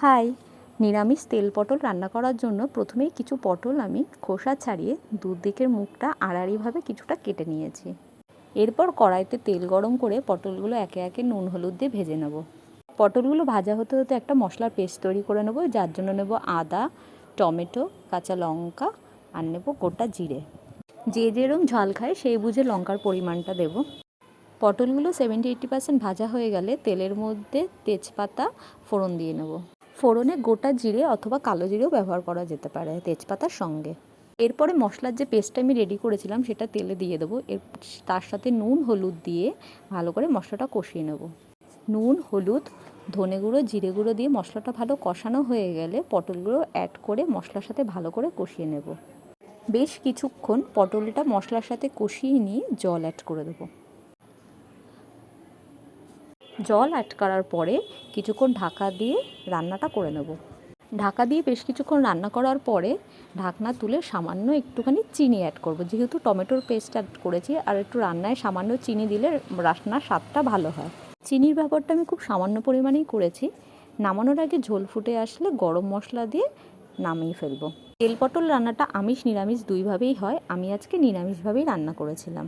High, নিরামিষ তেল পটল রান্না করার জন্য প্রথমেই কিছু পটল আমি খোসা ছাড়িয়ে দুদিকের মুখটা আড়াআড়িভাবে কিছুটা কেটে নিয়েছি। এরপর কড়াইতে তেল গরম করে পটলগুলো একে একে নুন হলুদ দিয়ে ভেজে নেব। পটলগুলো ভাজা হতে হতে একটা মশলার পেস্ট তৈরি করে নেব, যার জন্য নেব আদা, টমেটো, কাঁচা লঙ্কা আর নেব গোটা জিরে। যে যেরকম ঝাল খায় সেই বুঝে লঙ্কার পরিমাণটা দেব। পটলগুলো 70-80% ভাজা হয়ে গেলে তেলের মধ্যে তেজপাতা ফোড়ন দিয়ে নেব। ফোড়নে গোটা জিরে অথবা কালো জিরেও ব্যবহার করা যেতে পারে তেজপাতার সঙ্গে। এরপরে মশলার যে পেস্টটা আমি রেডি করেছিলাম সেটা তেলে দিয়ে দেবো। তার সাথে নুন হলুদ দিয়ে ভালো করে মশলাটা কষিয়ে নেব। নুন হলুদ ধনে গুঁড়ো জিরে গুঁড়ো দিয়ে মশলাটা ভালো কষানো হয়ে গেলে পটলগুলো অ্যাড করে মশলার সাথে ভালো করে কষিয়ে নেব। বেশ কিছুক্ষণ পটলটা মশলার সাথে কষিয়ে নিয়ে জল অ্যাড করে দেবো। জল অ্যাড করার পরে কিছুক্ষণ ঢাকা দিয়ে রান্নাটা করে নেব। ঢাকা দিয়ে বেশ কিছুক্ষণ রান্না করার পরে ঢাকনা তুলে সামান্য একটুখানি চিনি অ্যাড করব, যেহেতু টমেটোর পেস্ট অ্যাড করেছি। আর একটু রান্নায় সামান্য চিনি দিলে রান্নার স্বাদটা ভালো হয়। চিনির ব্যাপারটা আমি খুব সামান্য পরিমাণেই করেছি। নামানোর আগে ঝোল ফুটে আসলে গরম মশলা দিয়ে নামিয়ে ফেলবো। তেল পটল রান্নাটা আমিষ নিরামিষ দুইভাবেই হয়, আমি আজকে নিরামিষভাবেই রান্না করেছিলাম।